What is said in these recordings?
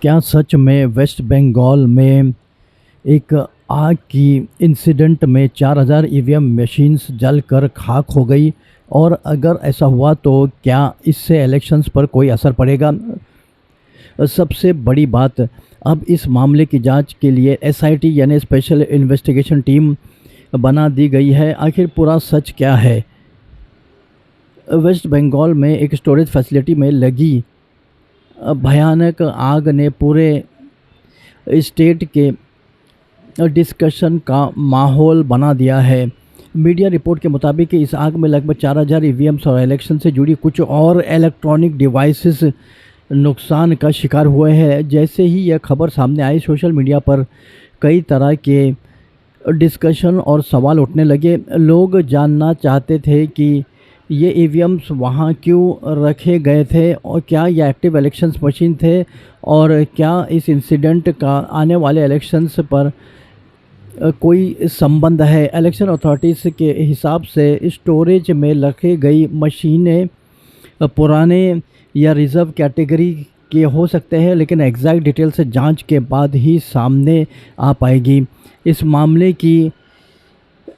क्या सच में वेस्ट बंगाल में एक आग की इंसिडेंट में 4000 ईवीएम मशीन्स जलकर खाक हो गई? और अगर ऐसा हुआ तो क्या इससे इलेक्शंस पर कोई असर पड़ेगा? सबसे बड़ी बात, अब इस मामले की जांच के लिए एसआईटी यानी स्पेशल इन्वेस्टिगेशन टीम बना दी गई है। आखिर पूरा सच क्या है? वेस्ट बंगाल में एक स्टोरेज फैसिलिटी में लगी भयानक आग ने पूरे स्टेट के डिस्कशन का माहौल बना दिया है। मीडिया रिपोर्ट के मुताबिक इस आग में लगभग 4000 ईवीएम्स और इलेक्शन से जुड़ी कुछ और इलेक्ट्रॉनिक डिवाइसेस नुकसान का शिकार हुए हैं। जैसे ही यह खबर सामने आई, सोशल मीडिया पर कई तरह के डिस्कशन और सवाल उठने लगे। लोग जानना चाहते थे कि ये ईवीएम्स वहाँ क्यों रखे गए थे और क्या ये एक्टिव इलेक्शंस मशीन थे, और क्या इस इंसिडेंट का आने वाले इलेक्शंस पर कोई संबंध है। इलेक्शन अथॉरिटीज़ के हिसाब से स्टोरेज में रखी गई मशीनें पुराने या रिज़र्व कैटेगरी के हो सकते हैं, लेकिन एग्जैक्ट डिटेल से जांच के बाद ही सामने आ पाएगी। इस मामले की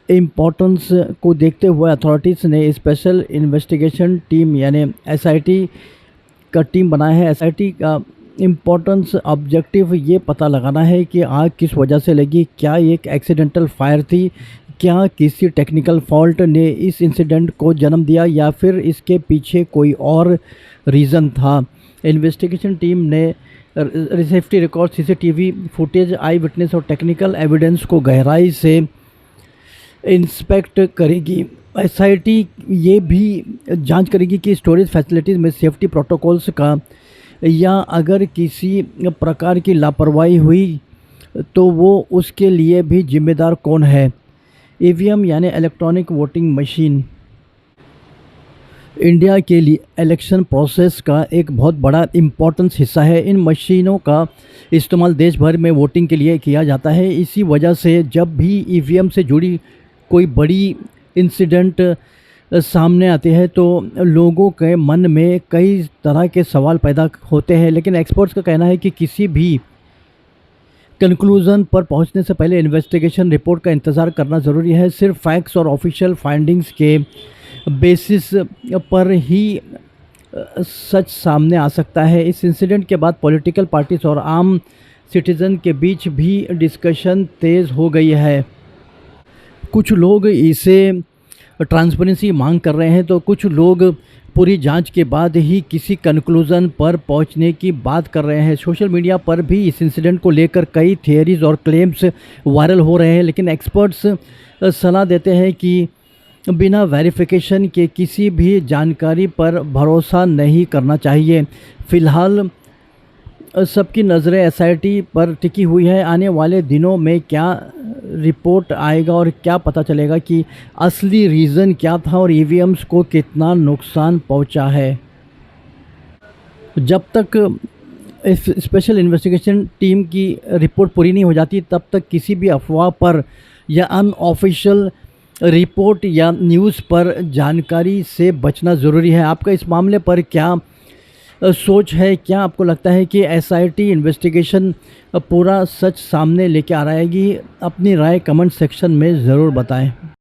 इम्पोर्टेंस को देखते हुए अथॉरिटीज़ ने स्पेशल इन्वेस्टिगेशन टीम यानी एसआईटी का टीम बनाया है। एसआईटी का इम्पोर्टेंस ऑब्जेक्टिव ये पता लगाना है कि आग किस वजह से लगी। क्या ये एक एक्सीडेंटल फायर थी? क्या किसी टेक्निकल फॉल्ट ने इस इंसिडेंट को जन्म दिया, या फिर इसके पीछे कोई और रीज़न था? इन्वेस्टिगेशन टीम ने सेफ्टी रिकॉर्ड, सीसीटीवी फुटेज, आई विटनेस और टेक्निकल एविडेंस को गहराई से इंस्पेक्ट करेगी। एसआईटी ये भी जांच करेगी कि स्टोरेज फैसिलिटीज़ में सेफ्टी प्रोटोकॉल्स का या अगर किसी प्रकार की लापरवाही हुई तो वो उसके लिए भी जिम्मेदार कौन है। ईवीएम यानी इलेक्ट्रॉनिक वोटिंग मशीन इंडिया के लिए इलेक्शन प्रोसेस का एक बहुत बड़ा इम्पोर्टेंस हिस्सा है। इन मशीनों का इस्तेमाल देश भर में वोटिंग के लिए किया जाता है। इसी वजह से जब भी ईवीएम से जुड़ी कोई बड़ी इंसिडेंट सामने आते हैं तो लोगों के मन में कई तरह के सवाल पैदा होते हैं, लेकिन एक्सपर्ट्स का कहना है कि किसी भी कंक्लूज़न पर पहुंचने से पहले इन्वेस्टिगेशन रिपोर्ट का इंतज़ार करना ज़रूरी है। सिर्फ फैक्ट्स और ऑफिशियल फाइंडिंग्स के बेसिस पर ही सच सामने आ सकता है। इस इंसिडेंट के बाद पॉलिटिकल पार्टीज और आम सिटीज़न के बीच भी डिस्कशन तेज़ हो गई है। कुछ लोग इसे ट्रांसपेरेंसी मांग कर रहे हैं, तो कुछ लोग पूरी जांच के बाद ही किसी कंक्लूज़न पर पहुंचने की बात कर रहे हैं। सोशल मीडिया पर भी इस इंसिडेंट को लेकर कई थियरीज और क्लेम्स वायरल हो रहे हैं, लेकिन एक्सपर्ट्स सलाह देते हैं कि बिना वेरिफिकेशन के किसी भी जानकारी पर भरोसा नहीं करना चाहिए। फ़िलहाल सबकी नज़रें एसआईटी पर टिकी हुई है। आने वाले दिनों में क्या रिपोर्ट आएगा और क्या पता चलेगा कि असली रीज़न क्या था और ईवीएम्स को कितना नुकसान पहुंचा है। जब तक इस स्पेशल इन्वेस्टिगेशन टीम की रिपोर्ट पूरी नहीं हो जाती, तब तक किसी भी अफवाह पर या अनऑफिशियल रिपोर्ट या न्यूज़ पर जानकारी से बचना ज़रूरी है। आपका इस मामले पर क्या सोच है? क्या आपको लगता है कि एसआईटी इन्वेस्टिगेशन पूरा सच सामने लेके आ रहेगी? अपनी राय कमेंट सेक्शन में ज़रूर बताएं।